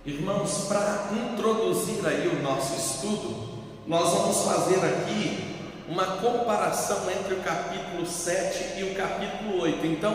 Irmãos, para introduzir aí o nosso estudo, nós vamos fazer aqui uma comparação entre o capítulo 7 e o capítulo 8. Então,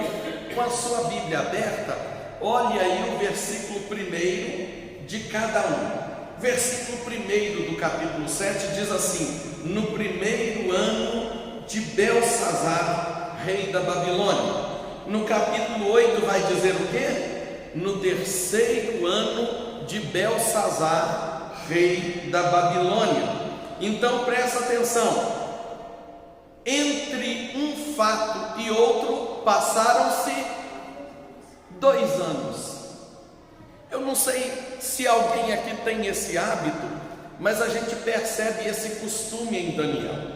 com a sua Bíblia aberta, olhe aí o versículo 1 de cada um. Versículo 1 do capítulo 7 diz assim: no primeiro ano de Belsazar, rei da Babilônia. No capítulo 8 vai dizer o quê? No terceiro ano de Belsazar, rei da Babilônia. Então presta atenção, entre um fato e outro passaram-se 2 anos. Eu não sei se alguém aqui tem esse hábito, mas a gente percebe esse costume em Daniel.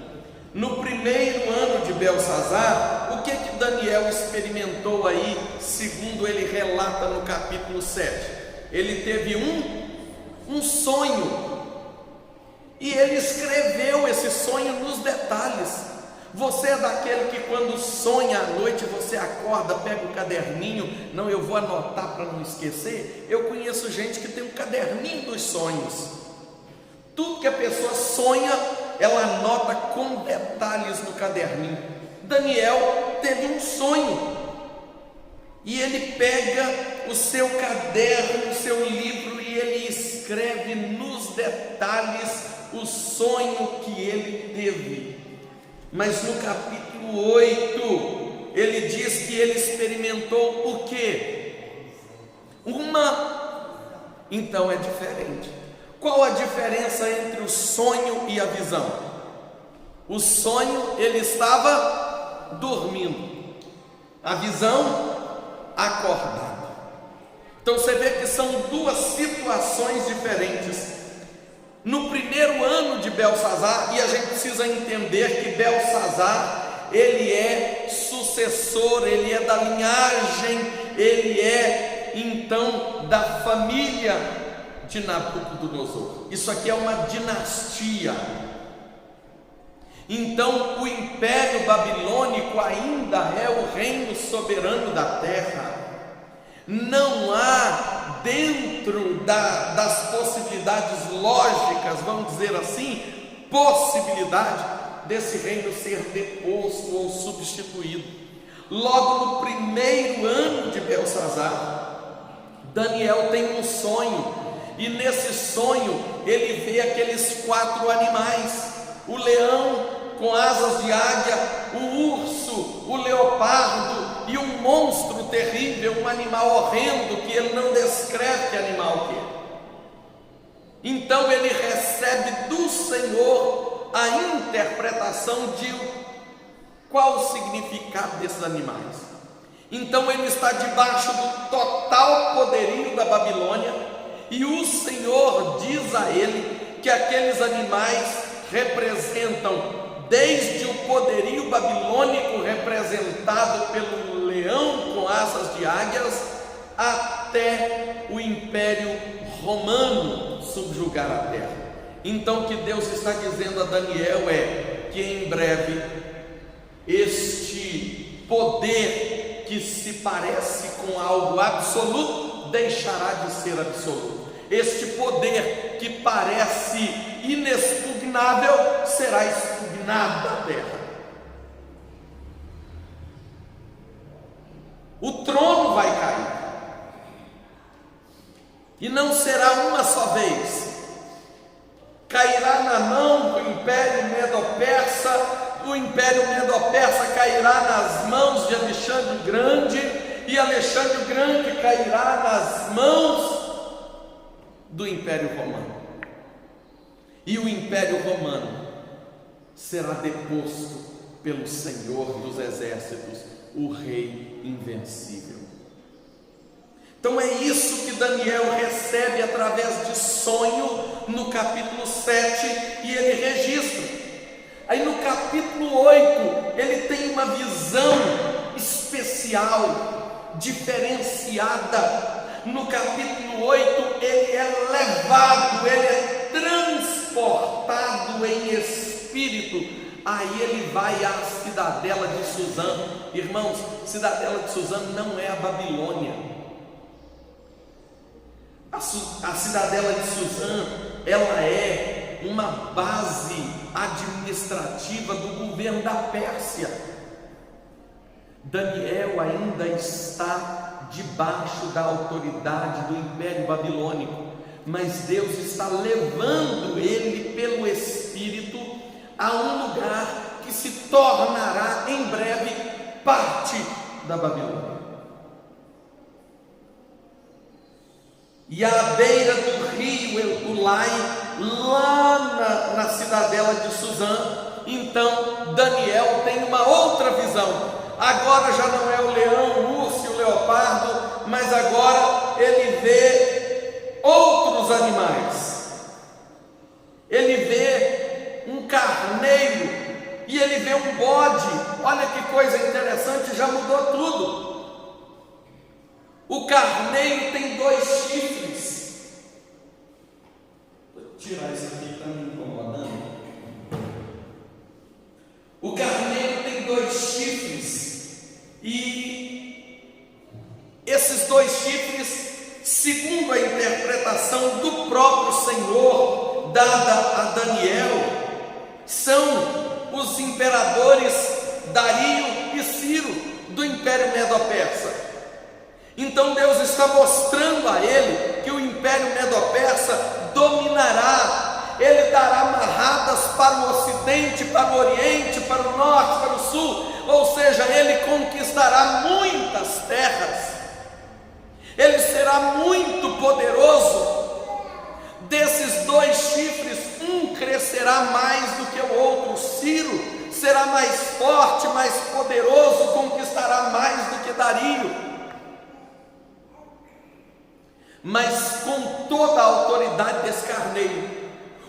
No primeiro ano de Belsazar, o que Daniel experimentou aí, segundo ele relata no capítulo 7? Ele teve um sonho, e ele escreveu esse sonho nos detalhes. Você é daquele que quando sonha à noite, você acorda, pega o caderninho, não, eu vou anotar para não esquecer. Eu conheço gente que tem um caderninho dos sonhos. Tudo que a pessoa sonha, ela anota com detalhes no caderninho. Daniel teve um sonho, e ele pega o seu caderno, o seu livro, e ele escreve nos detalhes o sonho que ele teve. Mas no capítulo 8, ele diz que ele experimentou o quê? Então é diferente. Qual a diferença entre o sonho e a visão? O sonho, ele estava dormindo, a visão, acordado. Então você vê que são 2 situações diferentes. No primeiro ano de Belsazar, e a gente precisa entender que Belsazar, ele é sucessor, ele é da linhagem, ele é então da família de Nabucodonosor. Isso aqui é uma dinastia. Então o Império Babilônico ainda é o reino soberano da terra. Não há dentro das possibilidades lógicas, vamos dizer assim, possibilidade desse reino ser deposto ou substituído. Logo no primeiro ano de Belsazar, Daniel tem um sonho, e nesse sonho ele vê aqueles 4 animais: o leão com asas de águia, o urso, o leopardo e um monstro terrível, um animal horrendo que ele não descreve que animal que é. Então ele recebe do Senhor a interpretação de qual o significado desses animais. Então ele está debaixo do total poderio da Babilônia, e o Senhor diz a ele que aqueles animais representam desde o poderio babilônico representado pelo leão com asas de águias, até o Império Romano subjugar a terra. Então o que Deus está dizendo a Daniel é que em breve este poder que se parece com algo absoluto deixará de ser absoluto. Este poder que parece inexpugnável será expugnado da terra. O trono vai cair, e não será uma só vez. Cairá na mão do Império Medo-Persa, o Império Medo-Persa cairá nas mãos de Alexandre o Grande, e Alexandre o Grande cairá nas mãos do Império Romano, e o Império Romano será deposto pelo Senhor dos Exércitos, o Rei invencível. Então é isso que Daniel recebe através de sonho no capítulo 7, e ele registra. Aí no capítulo 8 ele tem uma visão especial, diferenciada. No capítulo 8 ele é levado, ele é transportado em espírito. Aí ele vai à cidadela de Suzã. Irmãos, cidadela de Suzã não é a Babilônia. A cidadela de Suzã, ela é uma base administrativa do governo da Pérsia. Daniel ainda está debaixo da autoridade do Império Babilônico, mas Deus está levando ele pelo Espírito a um lugar que se tornará em breve parte da Babilônia. E à beira do rio Ulai, lá na cidadela de Suzã, então Daniel tem uma outra visão. Agora já não é o leão, o urso e o leopardo, mas agora ele vê outros animais. Ele vê um carneiro e ele vê um bode. Olha que coisa interessante, já mudou tudo. O carneiro tem 2 chifres. Vou tirar isso aqui, está me incomodando. O carneiro tem 2 chifres. E esses 2 chifres, segundo a interpretação do próprio Senhor, dada a Daniel, são os imperadores Dario e Ciro, do Império Medo-Persa. Então Deus está mostrando a ele que o Império Medo-Persa dominará, ele dará amarradas para o Ocidente, para o Oriente, para o Norte, para o Sul, ou seja, ele conquistará muitas terras, ele será muito poderoso. Desses 2 chifres, um crescerá mais do que o outro. Ciro será mais forte, mais poderoso, conquistará mais do que Dario. Mas com toda a autoridade desse carneiro,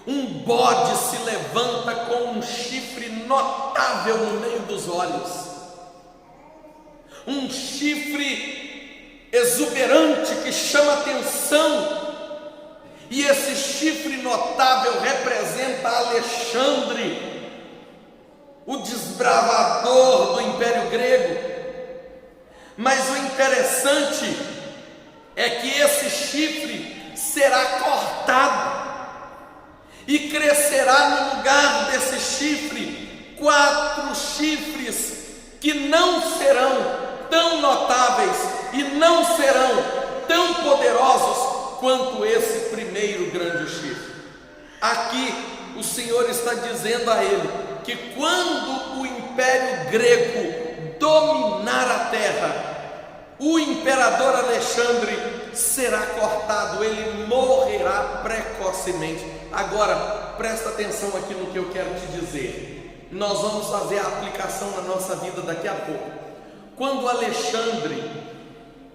um bode se levanta com um chifre notável no meio dos olhos, um chifre exuberante que chama atenção, e esse chifre notável representa Alexandre, o desbravador do Império Grego. Mas o interessante é que esse chifre será cortado, e crescerá no lugar desse chifre 4 chifres que não serão tão notáveis e não serão tão poderosos quanto esse primeiro grande chifre. Aqui o Senhor está dizendo a ele que quando o Império Grego dominar a terra, o imperador Alexandre será cortado, ele morrerá precocemente. Agora, presta atenção aqui no que eu quero te dizer. Nós vamos fazer a aplicação na nossa vida daqui a pouco. Quando Alexandre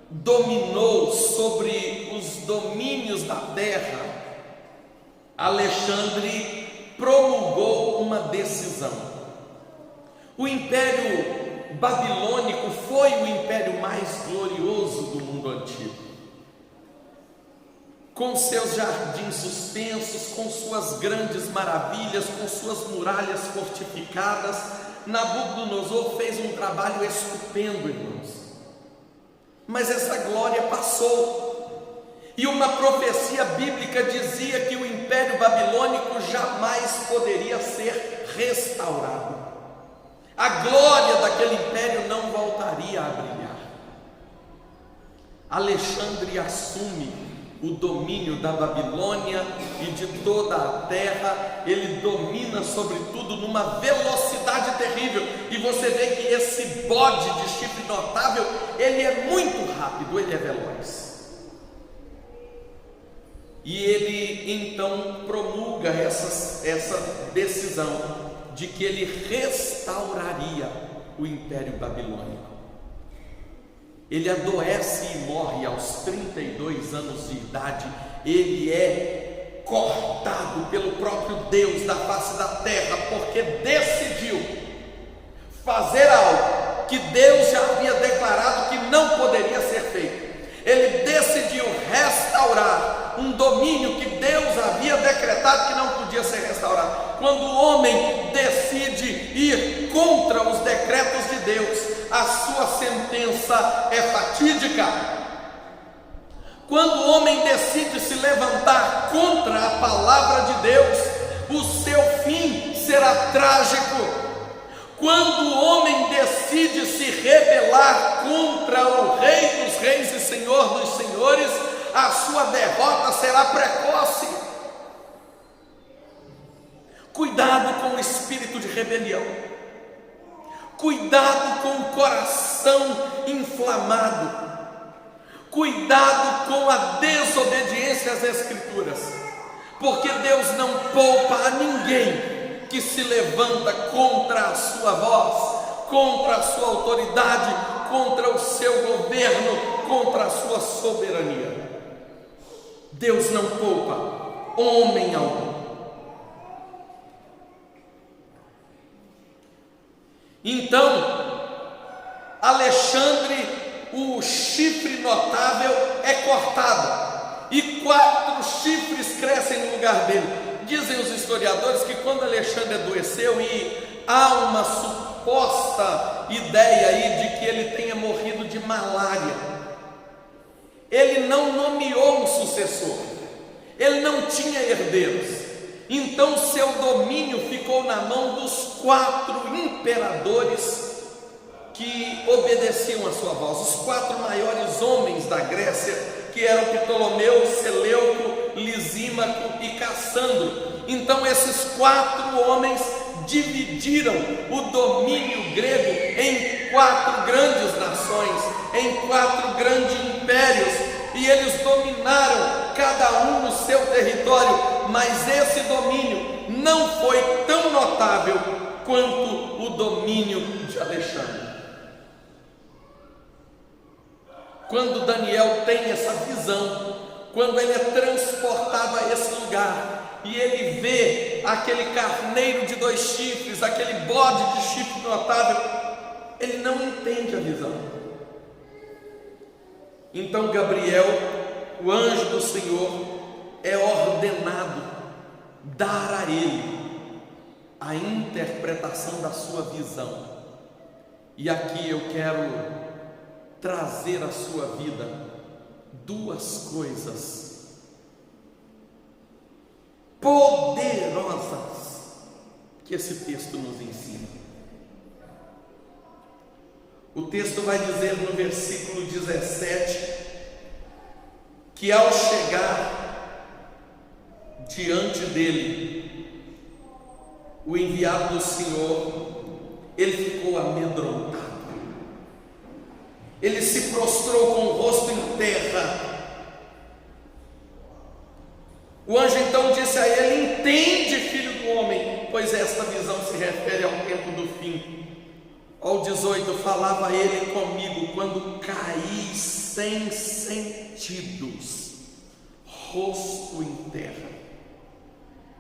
dominou sobre os domínios da terra, Alexandre promulgou uma decisão. O Império Babilônico foi o império mais glorioso do mundo antigo, com seus jardins suspensos, com suas grandes maravilhas, com suas muralhas fortificadas. Nabucodonosor fez um trabalho estupendo, irmãos, mas essa glória passou, e uma profecia bíblica dizia que o Império Babilônico jamais poderia ser restaurado. A glória daquele império não voltaria a brilhar. Alexandre assume o domínio da Babilônia e de toda a terra. Ele domina sobre tudo numa velocidade terrível, e você vê que esse bode de chifre notável, ele é muito rápido, ele é veloz. E ele então promulga essa decisão de que ele restauraria o Império Babilônico. Ele adoece e morre aos 32 anos de idade. Ele é cortado pelo próprio Deus da face da terra, porque decidiu fazer algo que Deus já havia declarado que não poderia ser feito. Ele decidiu restaurar um domínio que Deus havia decretado que não podia ser restaurado. Quando o homem decide ir contra os decretos de Deus, a sua sentença é fatídica. Quando o homem decide se levantar contra a palavra de Deus, o seu fim será trágico. Quando o homem decide se rebelar contra o Rei dos Reis e Senhor dos Senhores, a sua derrota será precoce. Cuidado com o espírito de rebelião. Cuidado com o coração inflamado. Cuidado com a desobediência às Escrituras, porque Deus não poupa a ninguém que se levanta contra a sua voz, contra a sua autoridade, contra o seu governo, contra a sua soberania. Deus não poupa homem algum. Então, Alexandre, o chifre notável é cortado e 4 chifres crescem no lugar dele. Dizem os historiadores que quando Alexandre adoeceu, e há uma suposta ideia aí de que ele tenha morrido de malária, ele não nomeou um sucessor, ele não tinha herdeiros, então seu domínio ficou na mão dos 4 imperadores que obedeciam a sua voz, os 4 maiores homens da Grécia, que eram Ptolomeu, Seleuco, Lisímaco e Cassandro. Então esses 4 homens dividiram o domínio grego em 4 grandes nações, em 4 grandes impérios, e eles dominaram cada um no seu território, mas esse domínio não foi tão notável quanto o domínio de Alexandre. Quando Daniel tem essa visão, quando ele é transportado a esse lugar, e ele vê aquele carneiro de 2 chifres, aquele bode de chifre notável, ele não entende a visão. Então Gabriel, o anjo do Senhor, é ordenado dar a ele a interpretação da sua visão. E aqui eu quero trazer à sua vida 2 coisas poderosas que esse texto nos ensina. O texto vai dizer no versículo 17 que ao chegar diante dele o enviado do Senhor, ele ficou amedrontado. Ele se prostrou com o rosto em terra. O anjo então disse a ele: entende, filho do homem, pois esta visão se refere ao tempo do fim. Ao 18, falava ele comigo quando caí sem sentidos, rosto em terra.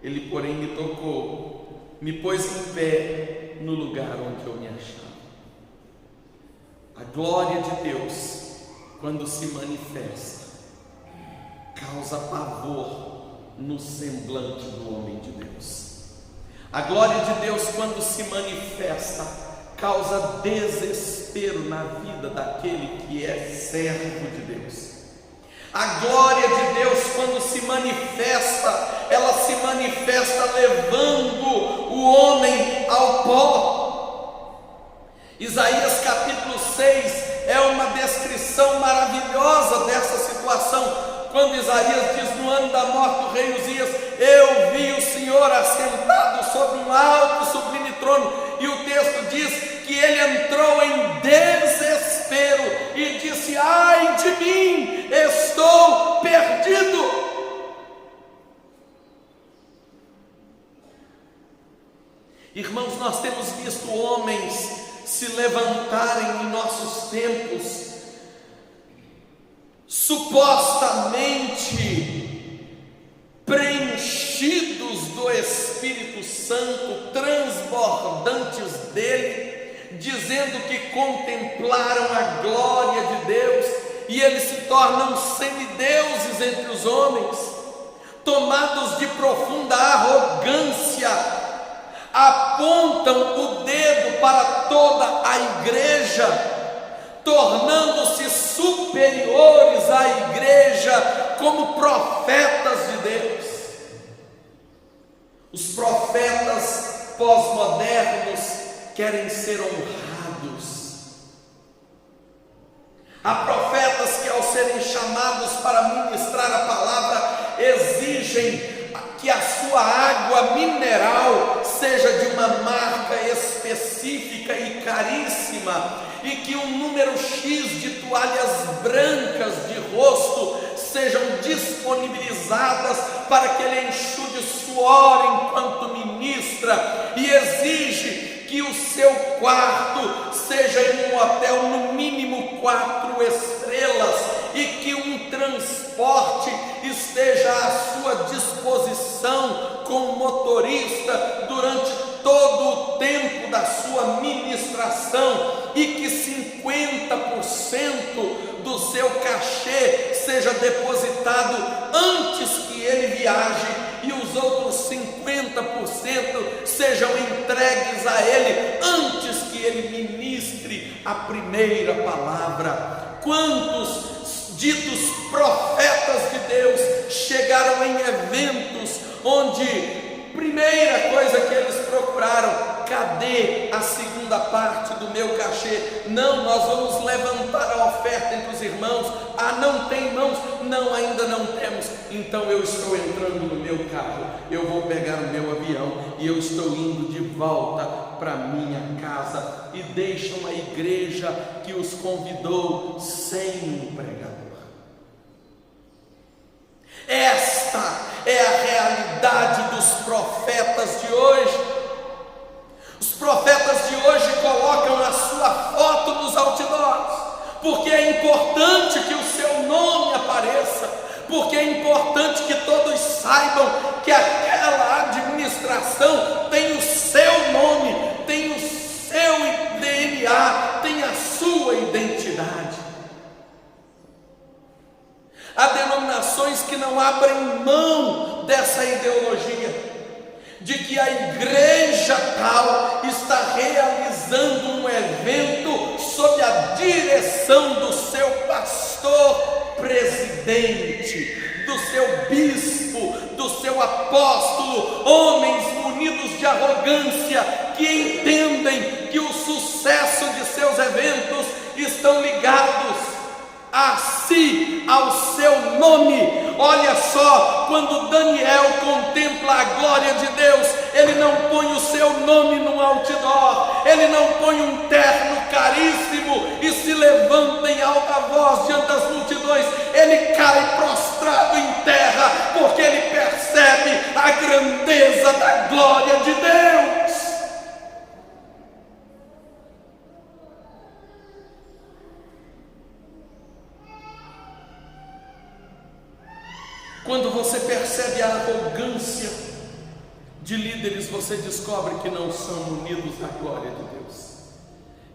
Ele, porém, me tocou, me pôs em pé no lugar onde eu me achava. A glória de Deus, quando se manifesta, causa pavor no semblante do homem de Deus. A glória de Deus, quando se manifesta, causa desespero na vida daquele que é servo de Deus. A glória de Deus, quando se manifesta, ela se manifesta levando o homem ao pó. Isaías capítulo 6 é uma descrição maravilhosa dessa situação, quando Isaías diz: no ano da morte do rei Uzias, eu vi o Senhor assentado sobre um alto e sublime trono, e o texto diz que ele entrou em desespero e disse: ai de mim, estou perdido. Irmãos, nós temos visto homens se levantarem em nossos tempos, supostamente preenchidos do Espírito Santo, transbordantes dele, dizendo que contemplaram a glória de Deus, e eles se tornam semideuses entre os homens, tomados de profunda arrogância, apontam o dedo para toda a igreja, tornando-se superiores à igreja como profetas de Deus. Os profetas pós-modernos querem ser honrados. Há profetas que, ao serem chamados para ministrar a palavra, exigem que a sua água mineral seja de uma marca específica e caríssima, e que um número X de toalhas brancas de rosto sejam disponibilizadas para que ele enxugue suor enquanto ministra, e exige que o seu quarto seja em um hotel no mínimo 4 estrelas, e que um transporte esteja à sua disposição com o motorista durante todo o tempo da sua ministração, e que 50% do seu cachê seja depositado antes que ele viaje, e os outros 50% sejam entregues a ele antes que ele ministre a primeira palavra. Quantos ditos profetas de Deus chegaram em eventos onde primeira coisa que eles procuraram: cadê a segunda parte do meu cachê? Não, nós vamos levantar a oferta entre os irmãos. Ah, não tem irmãos? Não, ainda não temos. Então eu estou entrando no meu carro, eu vou pegar o meu avião e eu estou indo de volta para minha casa. E deixam a igreja que os convidou sem um pregador. Esta é a realidade dos profetas de hoje. Os profetas de hoje colocam a sua foto nos outdoors, porque é importante que o seu nome apareça, porque é importante que todos saibam que aquela administração tem o seu nome, tem o seu DNA, tem a sua identidade. Há denominações que não abrem mão dessa ideologia, de que a igreja tal está realizando um evento sob a direção do seu pastor presidente, do seu bispo, do seu apóstolo, homens munidos de arrogância que entendem que o sucesso de seus eventos estão ligados a si, ao seu nome. Olha só, quando Daniel contempla a glória de Deus, ele não põe o seu nome num outdoor, ele não põe um terno caríssimo e se levanta em alta voz diante das multidões. Ele cai prostrado em terra, porque ele percebe a grandeza da glória de Deus. Quando você percebe a arrogância de líderes, você descobre que não são unidos à glória de Deus,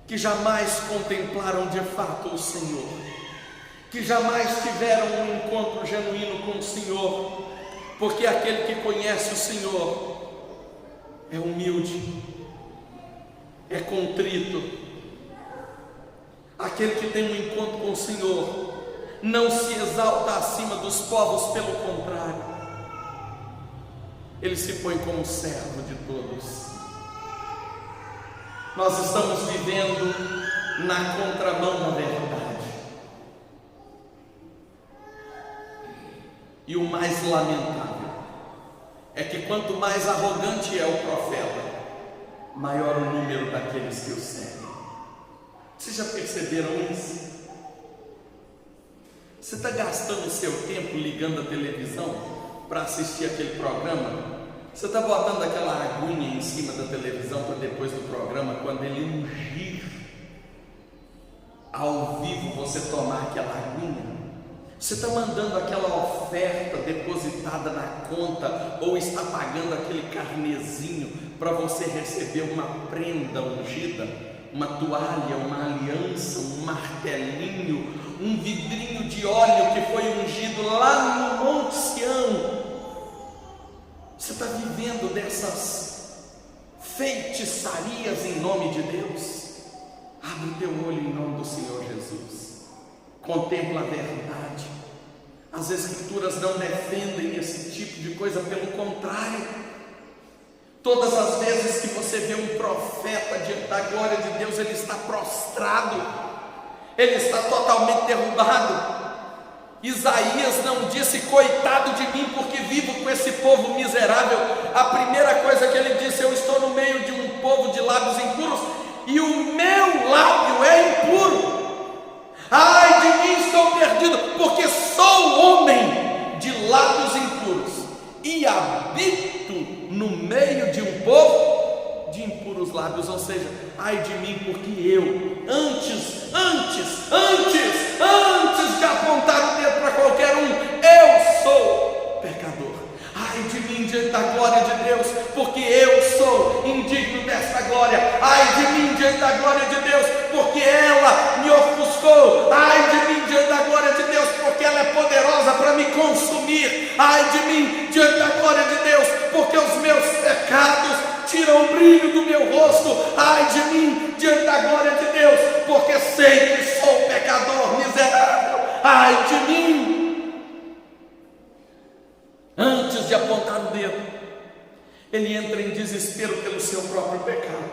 que jamais contemplaram de fato o Senhor, que jamais tiveram um encontro genuíno com o Senhor, porque aquele que conhece o Senhor é humilde, é contrito. Aquele que tem um encontro com o Senhor não se exalta acima dos povos, pelo contrário, ele se põe como servo de todos. Nós estamos vivendo na contramão da verdade, e o mais lamentável é que quanto mais arrogante é o profeta, maior o número daqueles que o seguem. Vocês já perceberam isso? Você está gastando o seu tempo ligando a televisão para assistir aquele programa? Você está botando aquela aguinha em cima da televisão para depois do programa, quando ele ungir ao vivo, você tomar aquela aguinha? Você está mandando aquela oferta depositada na conta, ou está pagando aquele carnezinho para você receber uma prenda ungida, uma toalha, uma aliança, um martelinho, um vidrinho de óleo que foi ungido lá no Monte Sião? Você está vivendo dessas feitiçarias em nome de Deus? Abre o teu olho em nome do Senhor Jesus. Contempla a verdade. As Escrituras não defendem esse tipo de coisa, pelo contrário. Todas as vezes que você vê um profeta diante da glória de Deus, ele está prostrado, ele está totalmente derrubado. Isaías não disse: coitado de mim, porque vivo com esse povo miserável. A primeira coisa que ele disse: eu estou no meio de um povo de lábios impuros, e o meu lábio é impuro. Ai de mim, estou perdido, porque sou homem de lábios impuros e habito no meio de um povo de impuros lábios. Ou seja, ai de mim, porque eu, antes de apontar o dedo para qualquer um, eu sou pecador. Ai de mim diante da glória de Deus, porque eu sou indigno desta glória. Ai de mim diante da glória de Deus, porque ela me ofuscou. Ai de mim diante da glória de Deus, porque ela é poderosa para me consumir. Ai de mim diante da glória de Deus, porque os meus pecados tiram o brilho do meu rosto. Ai de mim diante da glória de Deus, porque sei que sou pecador miserável. Ai de mim. Antes de apontar o dedo, ele entra em desespero pelo seu próprio pecado.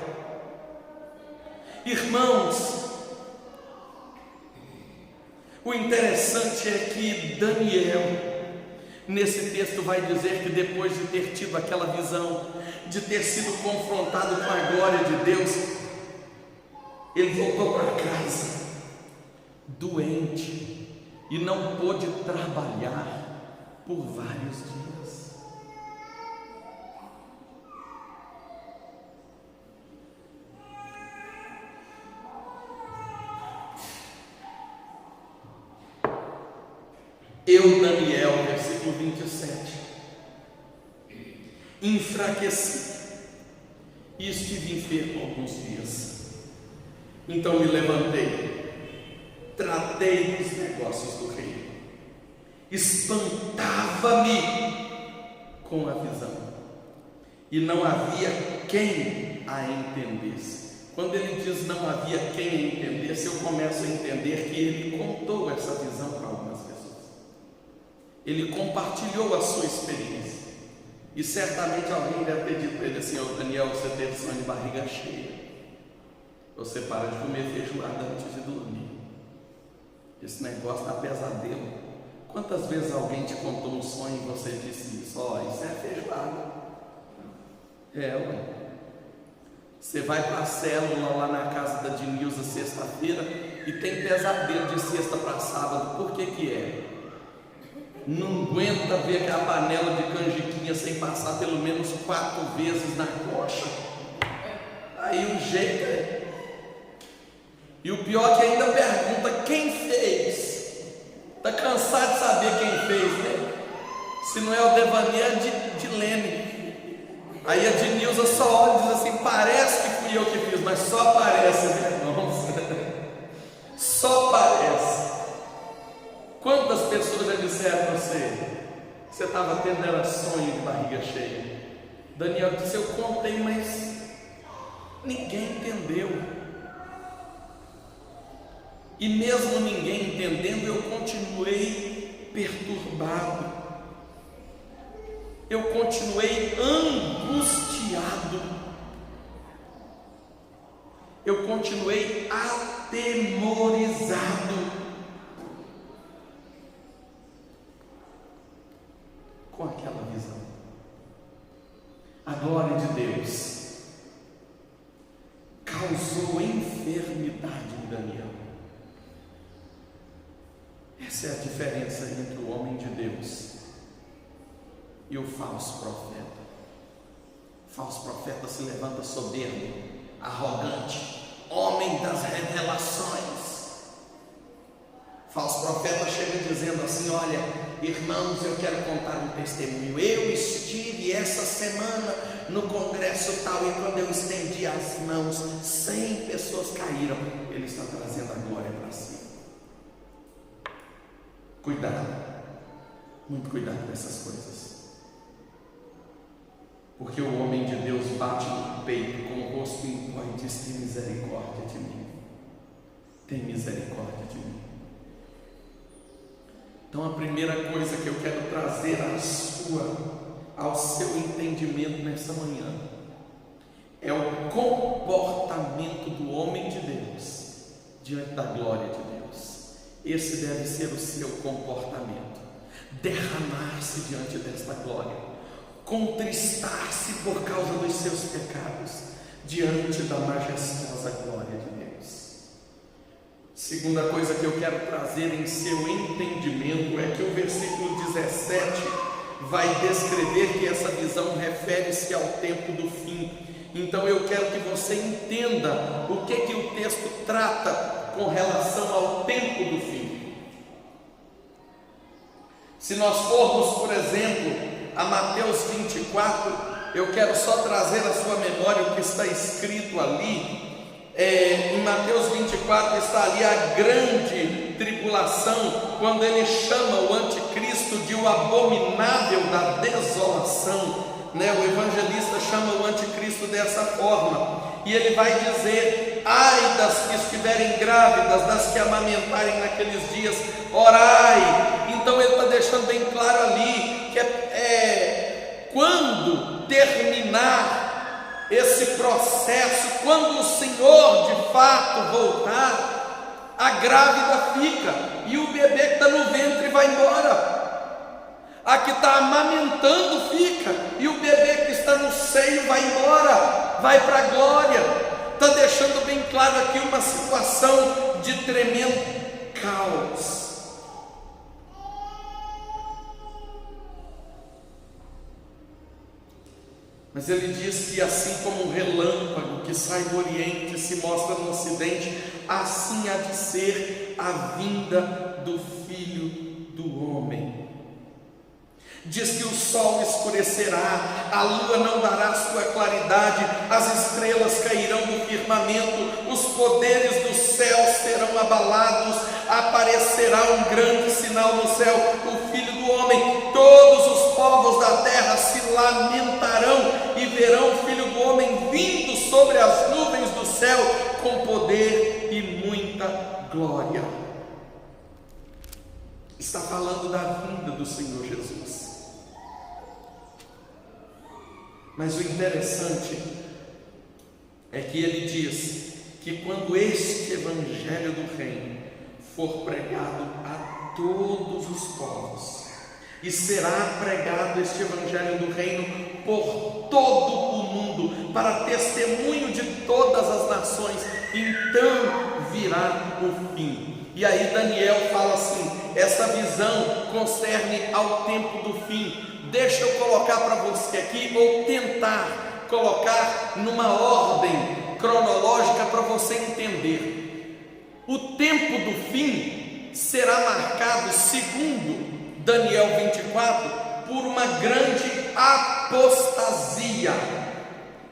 Irmãos, o interessante é que Daniel, nesse texto, vai dizer que depois de ter tido aquela visão, de ter sido confrontado com a glória de Deus, ele voltou para casa doente e não pôde trabalhar por vários dias. Eu, Daniel, versículo 27, enfraqueci e estive enfermo alguns dias. Então me levantei, tratei dos negócios do rei, espantava-me com a visão, e não havia quem a entendesse. Quando ele diz não havia quem a entendesse, eu começo a entender que ele contou essa visão para algumas pessoas. Ele compartilhou a sua experiência, e certamente alguém deve ter dito para ele assim: ô Daniel, você teve sonho de barriga cheia, você para de comer feijoada antes de dormir, esse negócio dá pesadelo. Quantas vezes alguém te contou um sonho e você disse isso? Ó, isso é feijoada. Ué. Você vai para a célula lá na casa da Dinilza sexta-feira e tem pesadelo de sexta para sábado. Por que que é? Não aguenta ver aquela panela de canjiquinha sem passar pelo menos 4 vezes na coxa. Aí o jeito é. E o pior é que ainda pergunta quem fez. Está cansado de saber quem fez, né? Se não é o devaneio, é de Lene. Aí a Dinilza só olha e diz assim: parece que fui eu que fiz, mas só parece, né, irmãos? Só parece. Quantas pessoas já disseram para você estava tendo era sonho de barriga cheia? Daniel disse: eu contei, mas ninguém entendeu. E mesmo ninguém entendendo, eu continuei perturbado, eu continuei angustiado, eu continuei atemorizado. Com aquela visão. A glória de Deus causou enfermidade em Daniel. Essa é a diferença entre o homem de Deus e o falso profeta. O falso profeta se levanta soberbo, arrogante, homem das revelações. O falso profeta chega dizendo assim: olha, irmãos, eu quero contar um testemunho. Eu estive essa semana no congresso tal, e quando eu estendi as mãos, 100 pessoas caíram. Ele está trazendo a glória para si. Cuidado, muito cuidado com essas coisas, porque o homem de Deus bate no peito com o rosto em pó e diz: tem misericórdia de mim, tem misericórdia de mim. Então a primeira coisa que eu quero trazer ao seu entendimento nessa manhã é o comportamento do homem de Deus diante da glória de Deus. Esse deve ser o seu comportamento: derramar-se diante desta glória, contristar-se por causa dos seus pecados diante da majestosa glória de Deus. Segunda coisa que eu quero trazer em seu entendimento é que o versículo 17 vai descrever que essa visão refere-se ao tempo do fim. Então eu quero que você entenda o que o texto trata com relação ao tempo do fim. Se nós formos, por exemplo, a Mateus 24, eu quero só trazer à sua memória o que está escrito ali. Em Mateus 24 está ali a grande tribulação, quando ele chama o anticristo de o abominável da desolação, né? O evangelista chama o anticristo dessa forma, e ele vai dizer: ai das que estiverem grávidas, das que amamentarem naqueles dias, orai. Então ele está deixando bem claro ali que quando terminar esse processo, quando o Senhor de fato voltar, a grávida fica e o bebê que está no ventre vai embora. A que está amamentando fica e o bebê que está no seio vai embora, vai para a glória. Está deixando bem claro aqui uma situação de tremendo caos. Mas ele diz que assim como um relâmpago que sai do Oriente e se mostra no Ocidente, assim há de ser a vinda do Filho do Homem. Diz que o sol escurecerá, a lua não dará sua claridade, as estrelas cairão do firmamento, os poderes do céu serão abalados, aparecerá um grande sinal no céu, o Filho do Homem. Todos os povos da terra se lamentarão e verão o Filho do Homem vindo sobre as nuvens do céu com poder e muita glória. Está falando da vinda do Senhor Jesus. Mas o interessante é que ele diz que quando este evangelho do reino for pregado a todos os povos, e será pregado este evangelho do reino por todo o mundo, para testemunho de todas as nações, então virá o fim. E aí Daniel fala assim: essa visão concerne ao tempo do fim. Deixa eu colocar para você aqui, ou tentar colocar numa ordem cronológica para você entender. O tempo do fim será marcado, segundo Daniel 24, por uma grande apostasia.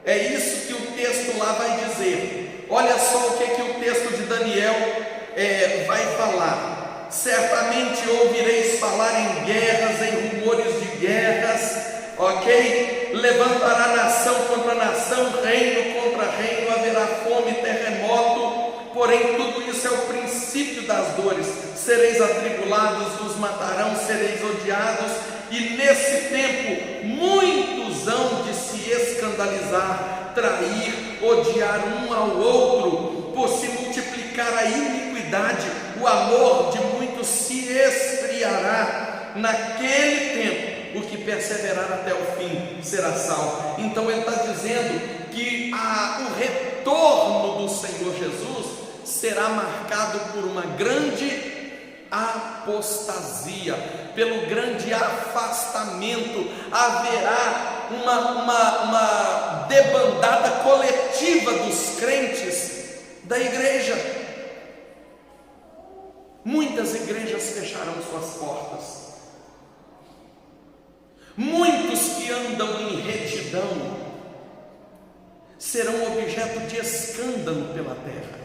É isso que o texto lá vai dizer. Olha só o que o texto de Daniel vai falar. Certamente ouvireis falar em guerras, em rumores de guerras, ok? Levantará nação contra nação, reino contra reino, haverá fome, terremoto, porém tudo isso é o princípio das dores. Sereis atribulados, vos matarão, sereis odiados, e nesse tempo muitos hão de se escandalizar, trair, odiar um ao outro, por se multiplicar a iniquidade, o amor de muitos se esfriará. Naquele tempo, o que perseverar até o fim será salvo. Então ele está dizendo que o retorno do Senhor Jesus será marcado por uma grande apostasia, pelo grande afastamento. Haverá uma debandada coletiva dos crentes da igreja. Muitas igrejas fecharam suas portas. Muitos que andam em retidão serão objeto de escândalo pela terra.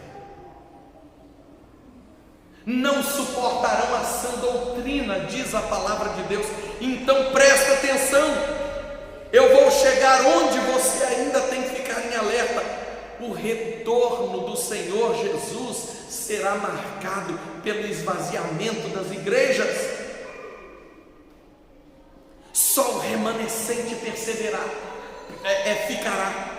Não suportarão a sã doutrina, diz a palavra de Deus. Então presta atenção. Eu vou chegar onde você ainda tem que ficar em alerta. O retorno do Senhor Jesus será marcado pelo esvaziamento das igrejas. Só o remanescente ficará.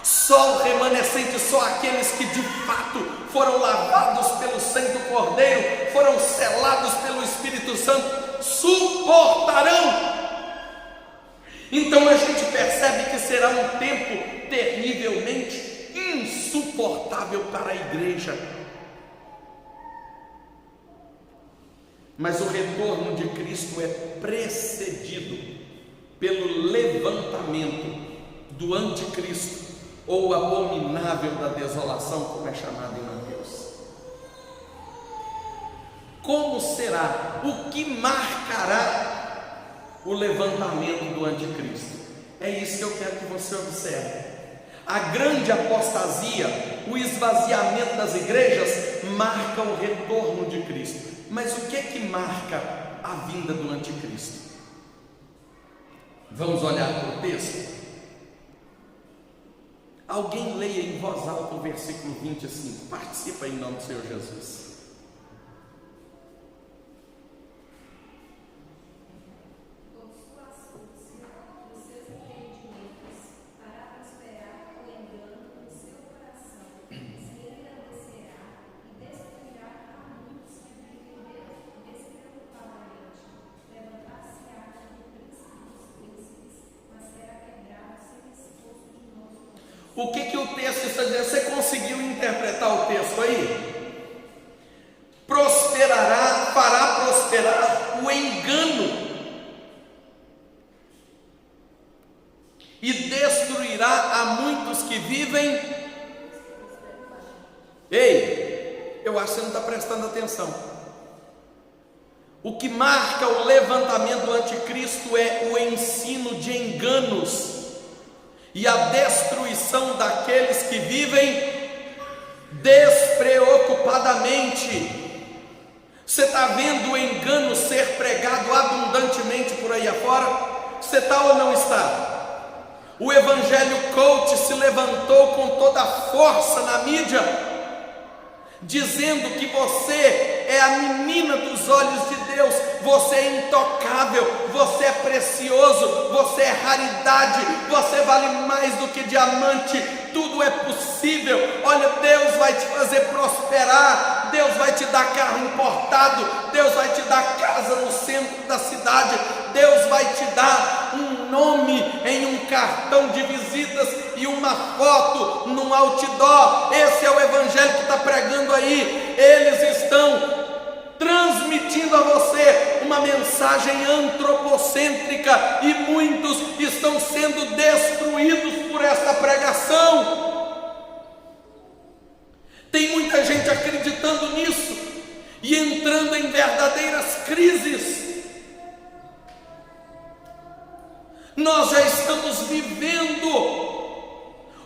Só o remanescente, só aqueles que de fato foram lavados pelo sangue do Cordeiro, foram selados pelo Espírito Santo, suportarão. Então a gente percebe que será um tempo terrivelmente insuportável para a igreja. Mas o retorno de Cristo é precedido pelo levantamento do anticristo, ou o abominável da desolação, como é chamado em Mateus. Como será? O que marcará o levantamento do anticristo? É isso que eu quero que você observe. A grande apostasia, o esvaziamento das igrejas, marca o retorno de Cristo. Mas o que é que marca a vinda do anticristo? Vamos olhar para o texto? Alguém leia em voz alta o versículo 25. Participa em nome do Senhor Jesus. O que o texto está dizendo? Você conseguiu interpretar o texto aí? Prosperará, fará prosperar o engano e destruirá a muitos que vivem. Ei, eu acho que você não está prestando atenção. O que marca o levantamento do anticristo é o ensino de enganos e a destruição daqueles que vivem despreocupadamente. Você está vendo o engano ser pregado abundantemente por aí afora? Você está ou não está? O evangelho coach se levantou com toda a força na mídia, dizendo que você é a menina dos olhos de Deus, você é intocável, você é precioso, você é raridade, você vale mais do que diamante, tudo é possível. Olha, Deus vai te fazer prosperar, Deus vai te dar carro importado, Deus vai te dar casa no centro da cidade, Deus vai te dar um nome em um cartão de visitas e uma foto num outdoor. Esse é o evangelho que está pregando aí. Eles estão transmitindo a você uma mensagem antropocêntrica e muitos estão sendo destruídos por esta pregação. Tem muita gente acreditando nisso e entrando em verdadeiras crises. Nós já estamos vivendo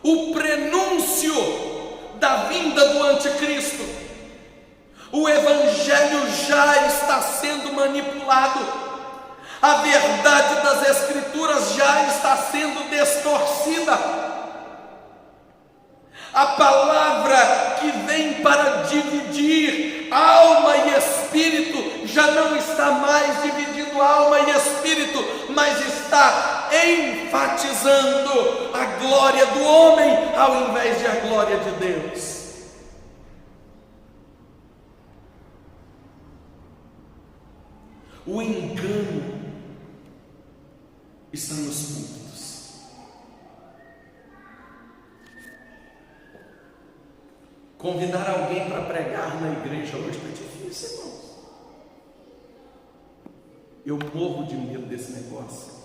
o prenúncio da vinda do anticristo. O evangelho já está sendo manipulado, a verdade das escrituras já está sendo distorcida. A palavra que vem para dividir alma e espírito já não está mais dividindo alma e espírito, mas está enfatizando a glória do homem ao invés de a glória de Deus. O engano está nos púlpitos. Convidar alguém para pregar na igreja hoje está difícil, irmãos. Eu morro de medo desse negócio.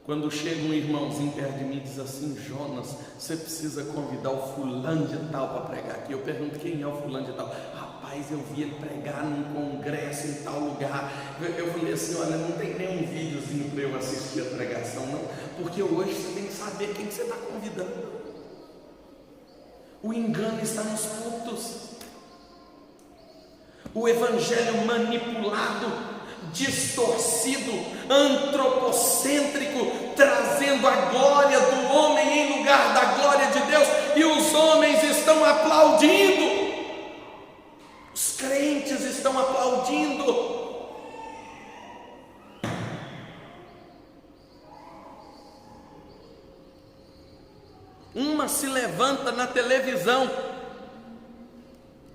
Quando chega um irmãozinho perto de mim e diz assim: Jonas, você precisa convidar o fulano de tal para pregar aqui. Eu pergunto: quem é o fulano de tal? Rapaz, eu vi ele pregar num congresso em tal lugar. Eu falei assim: olha, não tem nenhum videozinho para eu assistir a pregação não, porque hoje você tem que saber quem que você está convidando. O engano está nos cultos, o evangelho manipulado, distorcido, antropocêntrico, trazendo a glória do homem em lugar da glória de Deus, e os homens estão aplaudindo. Uma se levanta na televisão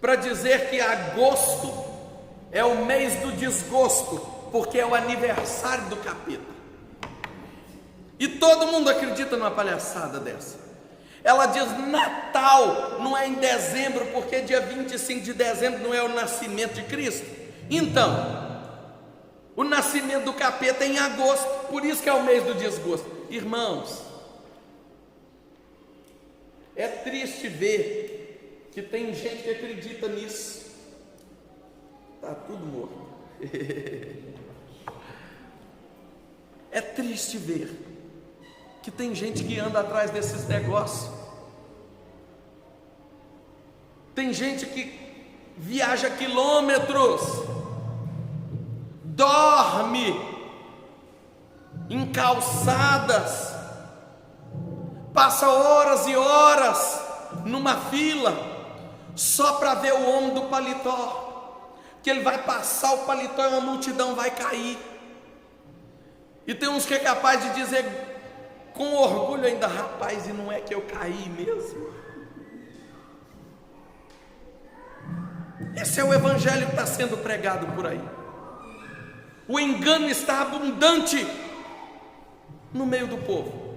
para dizer que agosto é o mês do desgosto, porque é o aniversário do capeta. E todo mundo acredita numa palhaçada dessa. Ela diz: Natal não é em dezembro, porque dia 25 de dezembro não é o nascimento de Cristo. Então, o nascimento do capeta é em agosto, por isso que é o mês do desgosto. Irmãos, é triste ver que tem gente que acredita nisso. Está tudo morto. É triste ver que tem gente que anda atrás desses negócios. Tem gente que viaja quilômetros, dorme em calçadas, passa horas e horas numa fila só para ver o homem do paletó, que ele vai passar o paletó e uma multidão vai cair. E tem uns que é capaz de dizer com orgulho ainda: rapaz, e não é que eu caí mesmo? Esse é o evangelho que está sendo pregado por aí. O engano está abundante no meio do povo.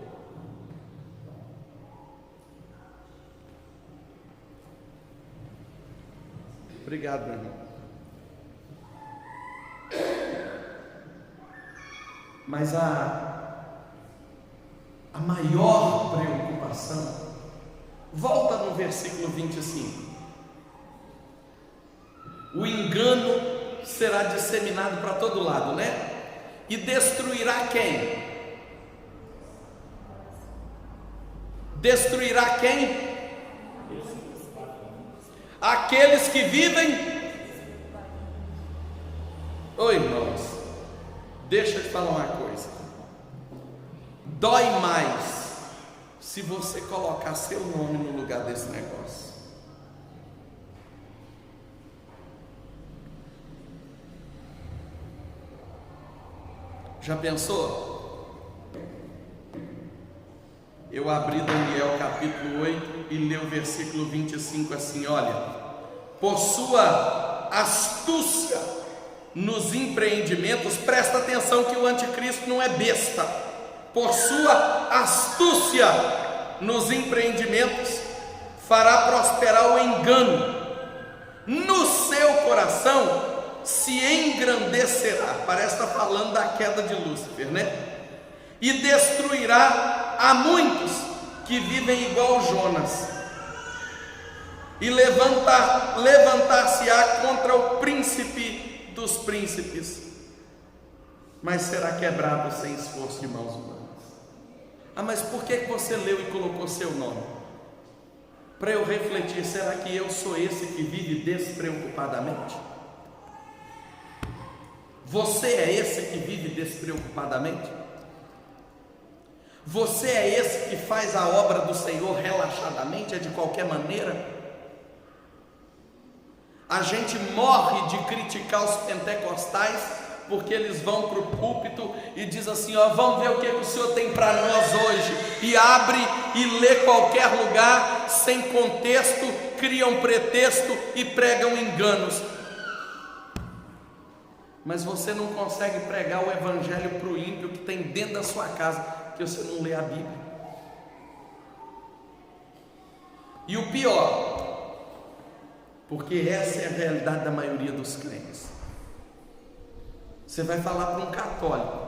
Obrigado, meu irmão. Mas a maior preocupação, volta no versículo 25. O engano será disseminado para todo lado, né? E destruirá quem? Destruirá quem? Aqueles que vivem. Oi, irmãos, deixa eu te falar uma coisa. Dói mais se você colocar seu nome no lugar desse negócio. Já pensou? Eu abri Daniel capítulo 8 e li o versículo 25 assim: olha, por sua astúcia nos empreendimentos, presta atenção que o anticristo não é besta. Por sua astúcia nos empreendimentos, fará prosperar o engano, no seu coração se engrandecerá. Parece estar falando da queda de Lúcifer, né? E destruirá a muitos que vivem igual Jonas, e levantar-se-á contra o príncipe dos príncipes, mas será quebrado sem esforço de mãos humanas. Ah, mas por que você leu e colocou seu nome? Para eu refletir: será que eu sou esse que vive despreocupadamente? Você é esse que vive despreocupadamente? Você é esse que faz a obra do Senhor relaxadamente, é de qualquer maneira? A gente morre de criticar os pentecostais, porque eles vão para o púlpito e diz assim: ó, vamos ver o que o Senhor tem para nós hoje, e abre e lê qualquer lugar, sem contexto, criam pretexto e pregam enganos. Mas você não consegue pregar o evangelho para o ímpio que tem dentro da sua casa, porque você não lê a Bíblia. E o pior, porque essa é a realidade da maioria dos crentes, você vai falar para um católico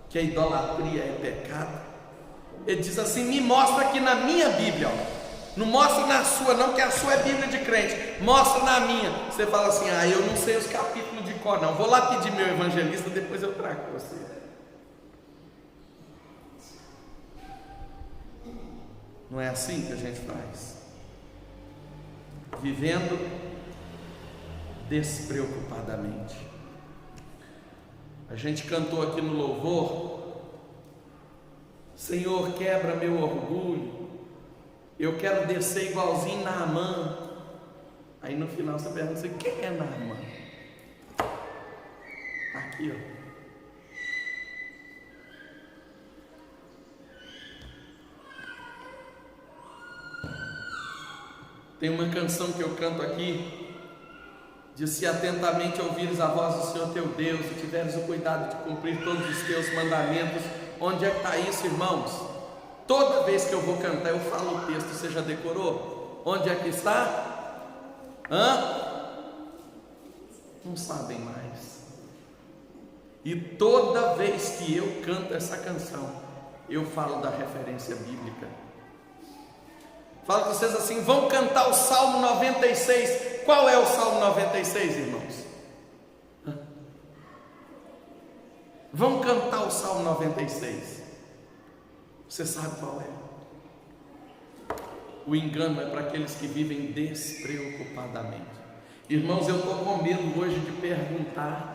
que a idolatria é pecado, ele diz assim: me mostra aqui na minha Bíblia, ó. Não mostra na sua não, que a sua é Bíblia de crente, mostra na minha. Você fala assim: ah, eu não sei os capítulos de cor não, vou lá pedir meu evangelista, depois eu trago para você. Não é assim que a gente faz? Vivendo despreocupadamente. A gente cantou aqui no louvor: Senhor, quebra meu orgulho, eu quero descer igualzinho Naamã. Aí no final você pergunta assim: quem é Naamã? Aqui, ó. Tem uma canção que eu canto aqui, diz: se atentamente ouvires a voz do Senhor teu Deus e tiveres o cuidado de cumprir todos os teus mandamentos. Onde é que está isso, irmãos? Toda vez que eu vou cantar eu falo o texto, você já decorou? Onde é que está? Não sabem mais. E toda vez que eu canto essa canção, eu falo da referência bíblica. Falo com vocês assim: vão cantar o Salmo 96. Qual é o Salmo 96, irmãos? Vão cantar o Salmo 96. Você sabe qual é? O engano é para aqueles que vivem despreocupadamente. Irmãos, eu estou com medo hoje de perguntar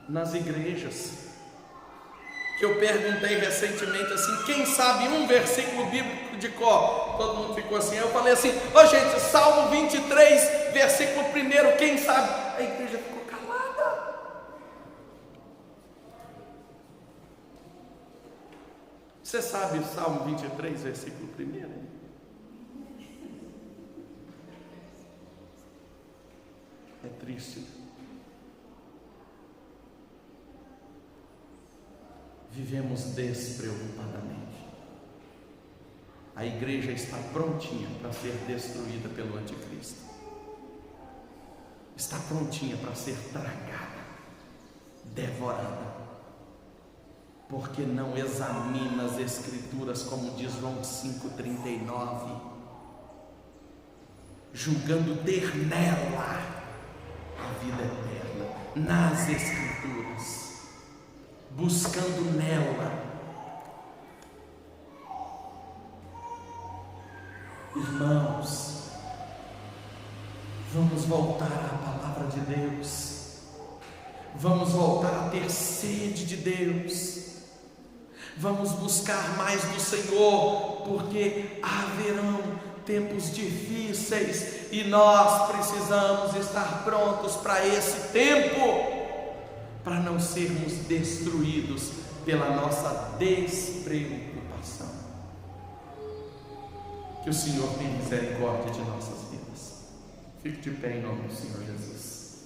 nas igrejas, que eu perguntei recentemente assim: quem sabe um versículo bíblico de cor? Todo mundo ficou assim. Eu falei assim: gente, Salmo 23, versículo 1, quem sabe? A igreja ficou calada. Você sabe o Salmo 23, versículo 1? É triste. Vivemos despreocupadamente. A igreja está prontinha para ser destruída pelo anticristo. Está prontinha para ser tragada, devorada, porque não examina as escrituras, como diz João 5,39, julgando ter nela a vida eterna, nas escrituras, buscando nela. Irmãos, vamos voltar à palavra de Deus, vamos voltar a ter sede de Deus, vamos buscar mais do Senhor, porque haverão tempos difíceis e nós precisamos estar prontos para esse tempo, para não sermos destruídos pela nossa despreocupação. Que o Senhor tenha misericórdia de nossas vidas. Fique de pé em nome do Senhor Jesus.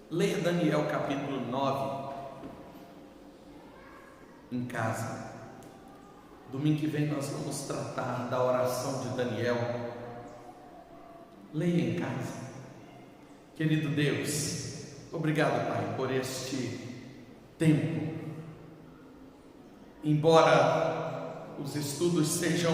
Leia Daniel capítulo 9 em casa. Domingo que vem nós vamos tratar da oração de Daniel. Leia em casa. Querido Deus, obrigado, Pai, por este tempo. Embora os estudos sejam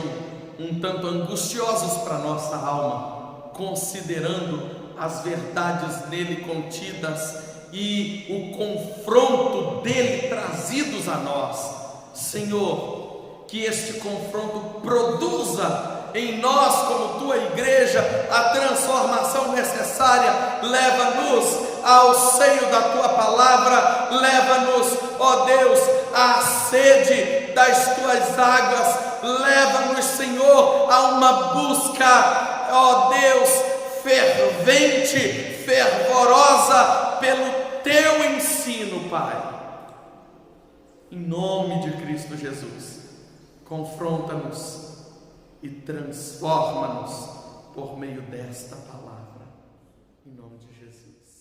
um tanto angustiosos para a nossa alma, considerando as verdades nele contidas e o confronto dele trazidos a nós, Senhor, que este confronto produza em nós, como tua igreja, a transformação necessária. Leva-nos ao seio da tua palavra, leva-nos, ó Deus, à sede das tuas águas, leva-nos, Senhor, a uma busca, ó Deus, fervente, fervorosa pelo teu ensino, Pai. Em nome de Cristo Jesus, confronta-nos e transforma-nos por meio desta palavra, em nome de Jesus.